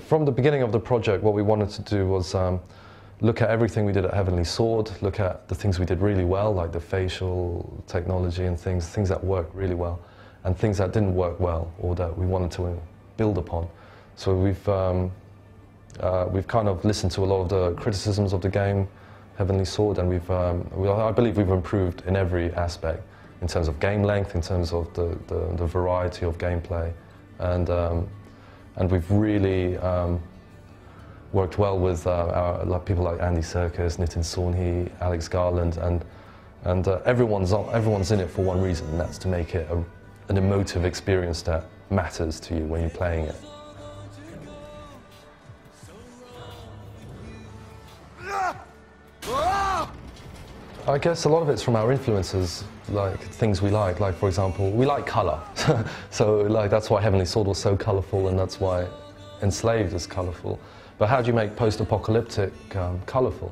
From the beginning of the project, what we wanted to do was look at everything we did at Heavenly Sword, look at the things we did really well, like the facial technology and things that worked really well, and things that didn't work well, or that we wanted to build upon. So we've kind of listened to a lot of the criticisms of the game, Heavenly Sword, and I believe we've improved in every aspect, in terms of game length, in terms of the variety of gameplay, and we've really worked well with people like Andy Serkis, Nitin Sawhney, Alex Garland, and everyone's in it for one reason, and that's to make it an emotive experience that matters to you when you're playing it. I guess a lot of it's from our influences, like things we like for example, we like colour. So like that's why Heavenly Sword was so colourful, and that's why Enslaved is colourful. But how do you make post-apocalyptic colourful?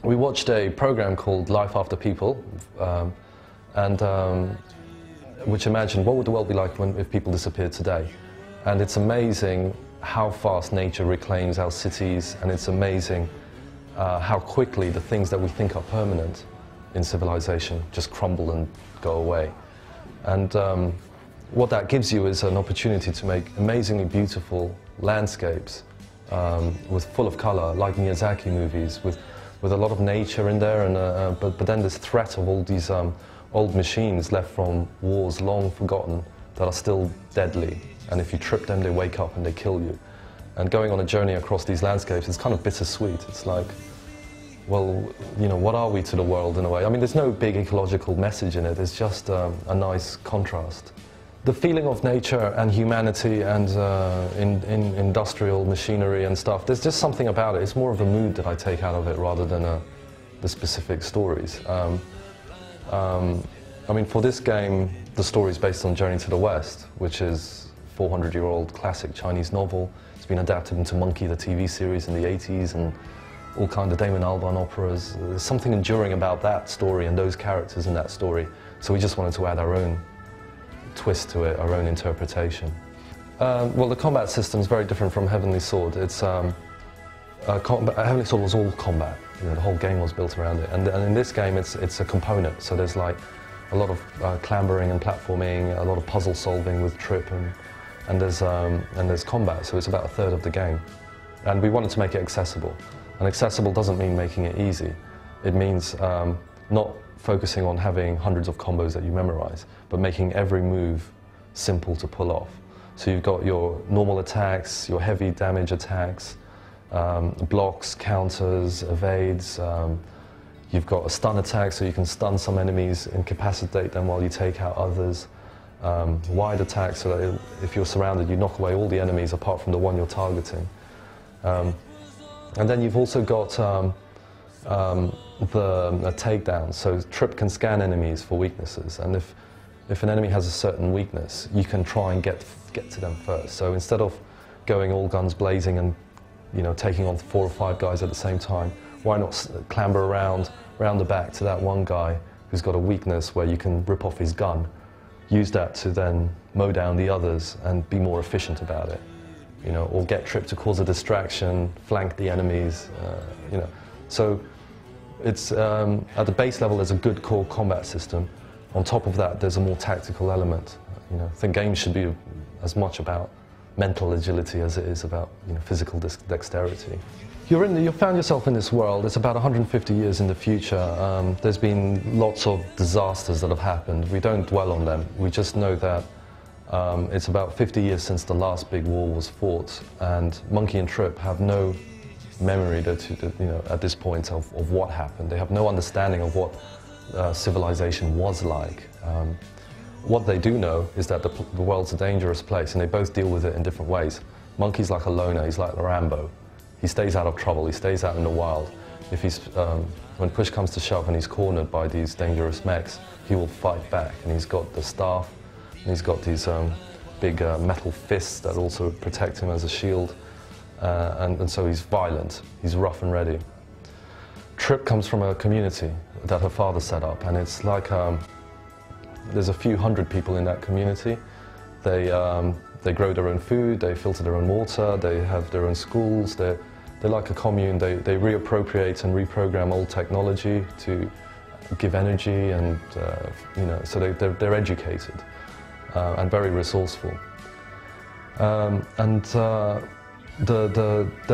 We watched a program called Life After People, which imagined what would the world be like if people disappeared today. And it's amazing how fast nature reclaims our cities, and it's amazing how quickly the things that we think are permanent in civilization just crumble and go away. And what that gives you is an opportunity to make amazingly beautiful landscapes full of color, like Miyazaki movies, with a lot of nature in there, and but then this threat of all these old machines left from wars long forgotten that are still deadly, and if you trip them they wake up and they kill you. And going on a journey across these landscapes is kind of bittersweet. It's like, well, you know, what are we to the world in a way? I mean, there's no big ecological message in it, it's just a nice contrast. The feeling of nature and humanity and in industrial machinery and stuff, there's just something about it. It's more of the mood that I take out of it rather than the specific stories. I mean, for this game, the story is based on Journey to the West, which is a 400-year-old classic Chinese novel. It's been adapted into Monkey, the TV series in the 80s, and all kinds of Damon Albarn operas. There's something enduring about that story and those characters in that story. So we just wanted to add our own twist to it, our own interpretation. Well, the combat system is very different from Heavenly Sword. It's Heavenly Sword was all combat. You know, the whole game was built around it, and in this game it's a component. So there's like a lot of clambering and platforming, a lot of puzzle solving with Trip, and there's combat. So it's about a third of the game, and we wanted to make it accessible. And accessible doesn't mean making it easy. It means not focusing on having hundreds of combos that you memorize, but making every move simple to pull off. So you've got your normal attacks, your heavy damage attacks, blocks, counters, evades. You've got a stun attack, so you can stun some enemies, incapacitate them while you take out others. Wide attack, so that if you're surrounded, you knock away all the enemies apart from the one you're targeting. And then you've also got the takedown, so Trip can scan enemies for weaknesses, and if an enemy has a certain weakness, you can try and get to them first. So instead of going all guns blazing and, you know, taking on 4 or 5 guys at the same time, why not clamber around the back to that one guy who's got a weakness where you can rip off his gun, use that to then mow down the others and be more efficient about it. You know, or get Trip to cause a distraction, flank the enemies, you know. So it's, at the base level, there's a good core combat system. On top of that, there's a more tactical element. You know, I think games should be as much about mental agility as it is about, you know, physical dexterity. You found yourself in this world. It's about 150 years in the future. There's been lots of disasters that have happened. We don't dwell on them. We just know that it's about 50 years since the last big war was fought, and Monkey and Trip have no memory you know, at this point of what happened. They have no understanding of what civilization was like. What they do know is that the world's a dangerous place, and they both deal with it in different ways. Monkey's like a loner, he's like Rambo. He stays out of trouble, he stays out in the wild. If he's, when push comes to shove and he's cornered by these dangerous mechs, he will fight back, and he's got the staff, and he's got these big metal fists that also protect him as a shield, and so he's violent, he's rough and ready. Trip comes from a community that her father set up, and it's like there's a few hundred people in that community. They grow their own food, they filter their own water, they have their own schools. They're like a commune. They reappropriate and reprogram old technology to give energy, and so they're educated and very resourceful. They're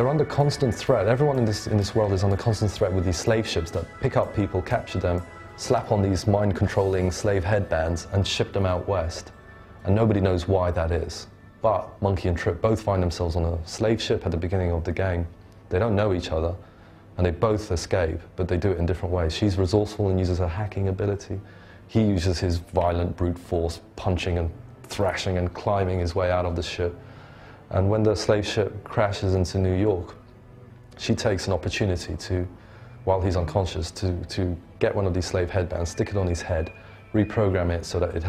under constant threat. Everyone in this world is under constant threat with these slave ships that pick up people, capture them, slap on these mind-controlling slave headbands and ship them out west. And nobody knows why that is. But Monkey and Trip both find themselves on a slave ship at the beginning of the game. They don't know each other, and they both escape, but they do it in different ways. She's resourceful and uses her hacking ability. He uses his violent brute force, punching and thrashing and climbing his way out of the ship. And when the slave ship crashes into New York, she takes an opportunity to, while he's unconscious, to get one of these slave headbands, stick it on his head, reprogram it so that it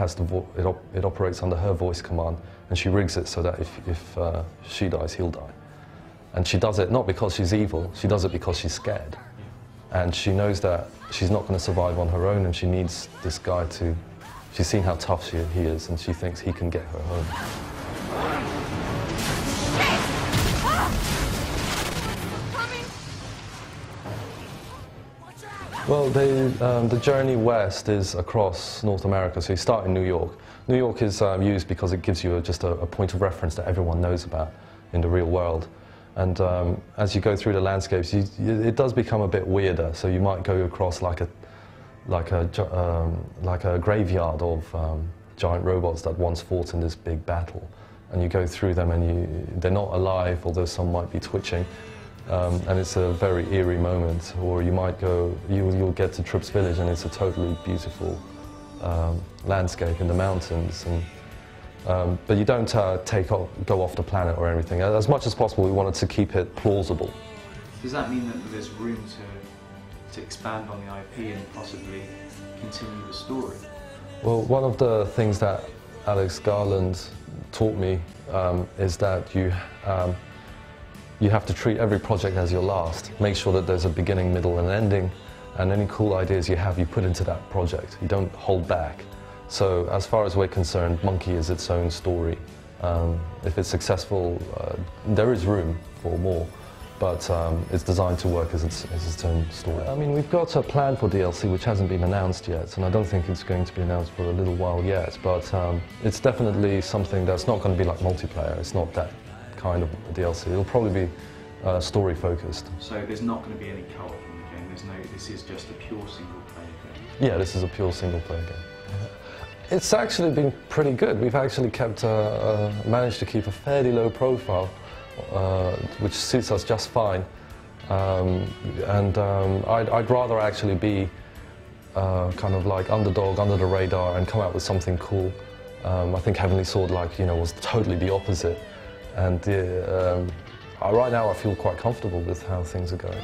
operates under her voice command, and she rigs it so that if she dies, he'll die. And she does it not because she's evil, she does it because she's scared. And she knows that she's not going to survive on her own, and she needs this guy to... She's seen how tough he is, and she thinks he can get her home. Well, the journey west is across North America, so you start in New York. New York is used because it gives you just a point of reference that everyone knows about in the real world. And as you go through the landscapes, it does become a bit weirder. So you might go across like a graveyard of giant robots that once fought in this big battle. And you go through them, and they're not alive, although some might be twitching. And it's a very eerie moment. Or you might go, you'll get to Tripp's village, and it's a totally beautiful landscape in the mountains. But you don't go off the planet or anything. As much as possible, we wanted to keep it plausible. Does that mean that there's room to expand on the IP and possibly continue the story? Well, one of the things that Alex Garland taught me is that you have to treat every project as your last. Make sure that there's a beginning, middle, and ending, and any cool ideas you have, you put into that project. You don't hold back. So as far as we're concerned, Monkey is its own story. If it's successful, there is room for more, but it's designed to work as its own story. I mean, we've got a plan for DLC which hasn't been announced yet, and I don't think it's going to be announced for a little while yet, but it's definitely something that's not going to be like multiplayer. It's not that kind of DLC. It'll probably be story focused. So there's not going to be any co-op in the game? This is just a pure single player game? Yeah, this is a pure single player game. It's actually been pretty good. We've actually managed to keep a fairly low profile, which suits us just fine. I'd rather actually be kind of like underdog, under the radar, and come out with something cool. I think Heavenly Sword, was totally the opposite. And right now I feel quite comfortable with how things are going.